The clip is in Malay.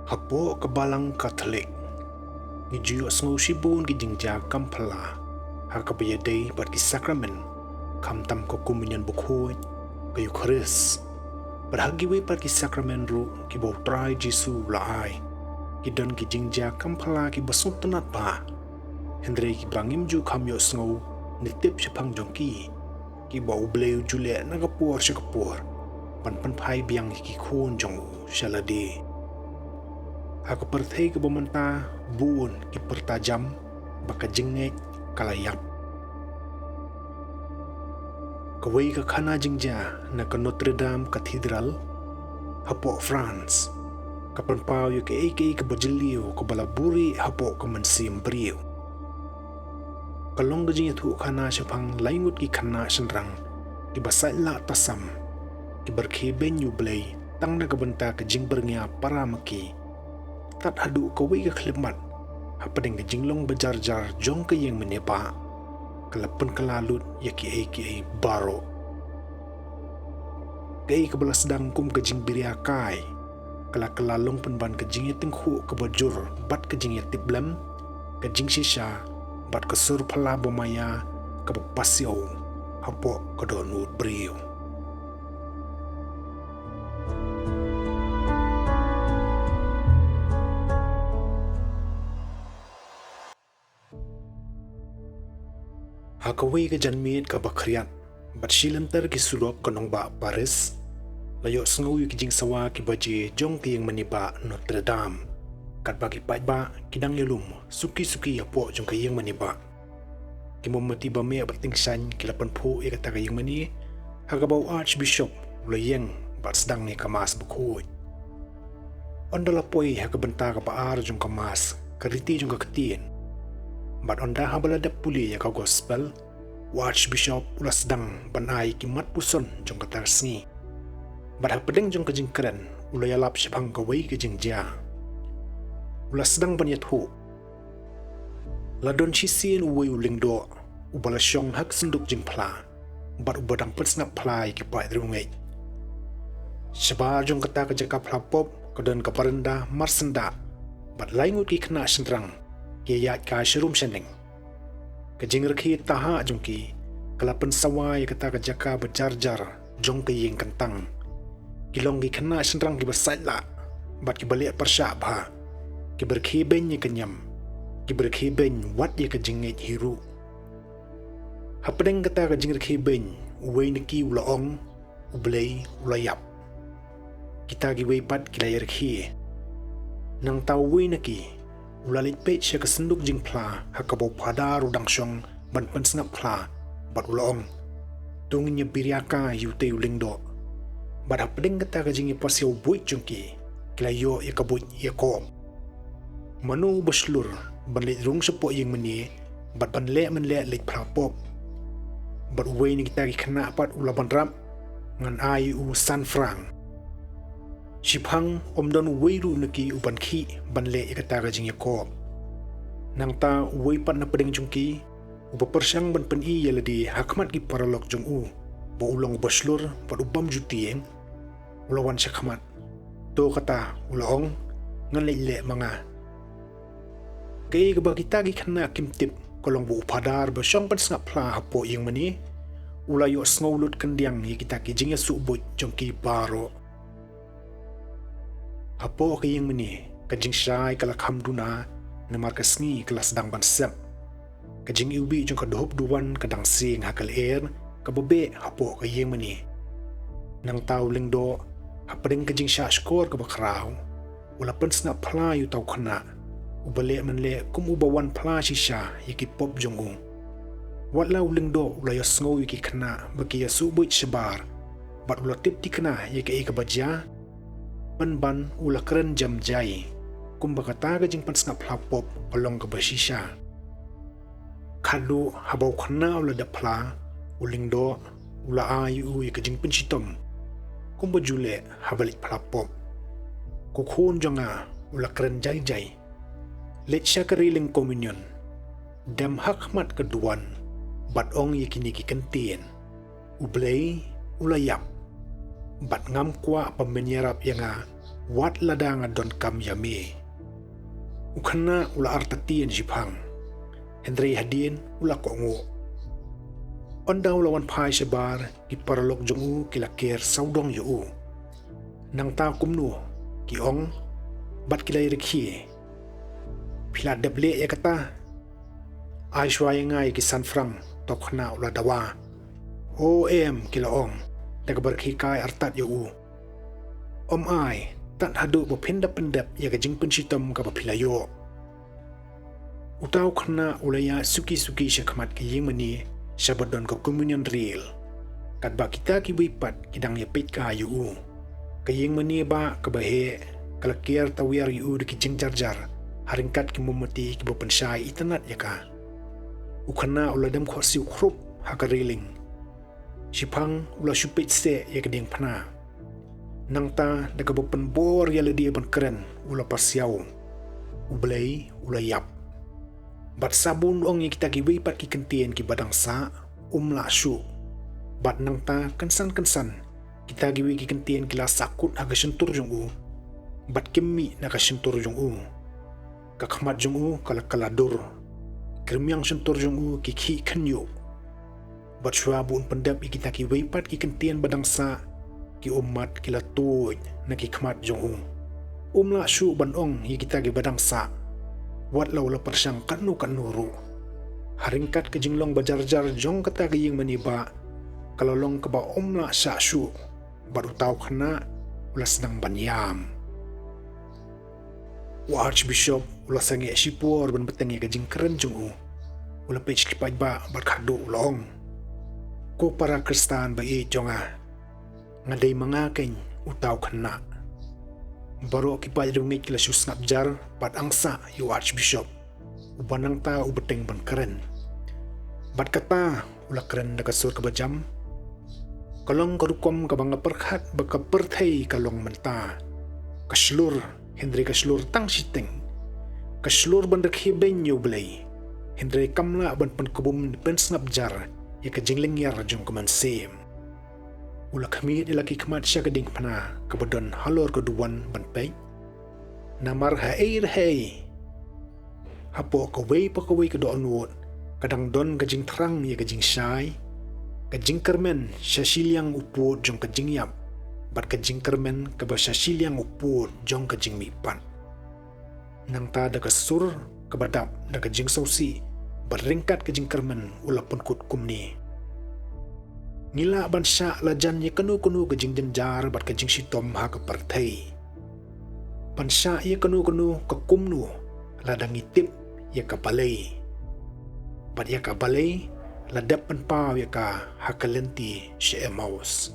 Hapo kebalang Katholik Ngijuyo sngo shibun ki jingja kampala Hakabayadei bagi sakramen Kamtam ko komunyon bukhoy Kayu Kharis Berhagiwe bagi sakramen ru Ki bautrai Jisu laai Ki don ki jingja kampala ki basut tenat ba Hendrei ki brangim ju kamyo sngo Nitip syapang jongki Ki bau Blei juliat nagapur syakapur Pan pai biang ki khun jong shaladi Aku perthai ke bementa buun ki pertajam baka jingek kalayap. Kawai ke khana jingja na ke Notre Dame Cathedral hapo France. Kapan pau yu ke ke bajiliu ke balaburi hapo ke mensim briew. Kalong gajing itu khana syapang laingut ki khana senrang ki basai la tasam ki berkhi beiñ Blei tang na ke benta ke jing bernya para maki. Tat hadu kawai ke khlemat hapadeng ke jinglong bejar-jar jong ke yang menepa kalapan kelalut yaki baro ke kebelas sedang kum ke jing jinghikai kala kelalong penban ke jing tenghu ke bajur bat ke jing tiblem ke jing shisha bat ke sur pala bomaya ke pasio hapo ke donut briew. Hakawai ke janmit ke bakriat bat shilantar ki sulok konong ba Paris layo sngo yu ki jing sawa ki baje jong ki yang maniba Notre Dame kat bagi pai ba kidang yelum suki hapo jong ki yang maniba ki momati ba me bating san ki lapan pho e kata yang mani hagabau Archbishop Blei bat sedang ni kamas bukhoi ondala poi hagabenta ka paar jong kamas kariti jong ka ketien bat onda habala dap puli ya ka gospel Archbishop ulas sedang banai ki mat puson jong katar sngi bat hapadeng jong kajing keren ulaya lap syapang kawai ke jingja ulas sedang banyat hu ladon chisin uwai ulingdo ubala syong hak senduk jing pla bat ubadang persnap plai ki pai drungai syabar jong kata ke jaka plapop kedon ke parenda marsenda bat laingut ki kena sendrang Yayat ka syarum syeneng. Kajing rekhi taha jongki. Kalapan sawai kata kajaka berjar-jar jong ke ying kentang. Kilong ki kena senrang ki bersait la. Bat ki balik persyak bah. Ki berkhi beiñ ye kenyam. Ki berkhi beiñ wat ye kajingit hiru. Hapadeng kata kajing rekhi beiñ. Uwei neki ulaong. Blei ulayap. Kita ki wei pat ki layar khi. Nang tau wei neki. Ulalit pet siya kesenduk jing pla hakabau pada rudang syong ban pensengap pla bat ulaong tungin niya biriaka yute ulingdo bat hapadeng kata kajing ipasyaw buit jungki kilayo ikabut yakob manu baslur banlit rung sepo yang meni bat banle menle lit prapop bat uwei ni kita kena pat ulaban rap ngan ayu san frang Shipang omdon weiru neki uban ki banle ikata kajing yakob. Nang ta wei pat na pedeng jungki uba persyang ban pen i yaladi hakmat ki paralok jong u bo ulong baslur pat ubam jutieng ulawan syakmat to kata ulaong ngan le manga kay gaba kita gi khana kimtip kolong bu upadar basyang pan snap pla hapo yang mani ulayo sngolut kendiang ye kita ki jing subut jongki baro Hapo ke yang meni, kajing syai kalak hamduna, namar kesni kelas sedang bansep. Kajing ubi jong kadohop duan kadang sing hakal air, kabebe hapo ke yang meni. Nang tau lingdo, hapadeng kajing syai skor ke bakrau, ulapan snap pla yu tau kena, ubale menle kum ubawan pla shisha yaki pop jong u. Watlau lingdo ulayo sngo yaki kena bagi ya subut sebar, bat ulatip di kena yaki ikabaja, ban ula keren jam jai kumbakata ka jing pansngap lapop along ka basisha kalu habau khana ula dapla ulingdo ula ayu ka jing pensitom kumbajule habalik lapop kukhun jonga ula keren jai let syakariling komunion dam hakmat keduan bat ong yakini ki kentien Blei ulayap bat ngam kwa pamenyarap yang wat ladang adon kam yame. Ukhana ula artatien jipang. Hendrei hadien ula kongo. Ondaw lawan pai sebar ki paralok jongu ki lakir saudong yu. Nang ta kumnu ki ong bat kilai rekhi. Pila deble ya kata. Ai shwai ngai ki sanfrang tokhna ula dawa. O em kila ong daga berkhikai artat yu. Om ai tan hadu bo pendap-pendap ya ka jingpun sitom ka pilayo. Utaw khana ulaya suki-suki syakmat ki yingmani syabadon ko communion real. Kat ba kita ki wipat kidang yapit ka yu. Ka yingmani ba kabahe kalakir tawir yu di ki jingjarjar haringkat ki mumati ki bo pensai itanat ya ka. Ukhana uladam khosi ukrup hakariling. Sipang ula supit se ya keding pana. Nang ta daga bo penbor ya ledi ban keren ula pasiaw. Blei ula yap. Bat sabun ong yang kita giwi pat ki kentien ki badang sa la syu. Bat nang ta kensan kita giwi ki kentien ki la sakut haga sentur jong u. Bat kemi na ka sentur jong u. Kakmat jong u kala kaladur. Kremyang sentur jong u ki khi khanyo. Bat syabun pendap kita giwi pat ki kentien badang sa ki umat ki la tuj na ki khmat jong u. La syu ban ong yang kita gi badang sa. Wat lau la persang kanu ru. Haringkat ke jinglong bajar-jar jong kata ke ying maniba. Kalau long ke ba la sa syu. Baru tahu kena ula sedang banyam. Wa Archbishop ula sange sipor ban betengi ke jing keren jong u. Ula page ki ba berkadu ulong. Ko para Kristan ba i jonga. Ngadai mangakeng utaw kena. Baru kipa rungit kila sus ngapjar pat angsa yu Archbishop. Ubanang ta ubeteng ban keren. Bat kata ula keren daga sur kabajam. Kalong karukom kabang perkhat baka perthai kalong menta. Kaslur Hendrei kaslur tang siteng. Kaslur ban rekhi beiñ yu Blei. Hendrei kamla ban penkubum pen ngapjar ya ka jingling yar jong kamansim. Ula kami dilaki kemat siya kading pana kabadon halor keduan banpay. Namar hai. Hapo kaway pa kaway kadoon wot. Kadang don kajing terang ya kajing syai. Kajing kermen siya silyang upod jong kajing yap. Bat kajing kermen kaba siya silyang upod jong kajing mipan. Nang ta da kasur kabadap da kajing sausi. Beringkat kajing kermen ula pun kut kumni. Ngila bansa lajan ye kanu-kanu kajing jenjar bat kajing sitom ha ke partai. Bansa ye kanu-kanu ke kumnu ladang itip ye ke Blei. Bat ye ke Blei ladap penpaw ye ke ha ke lenti si emaus.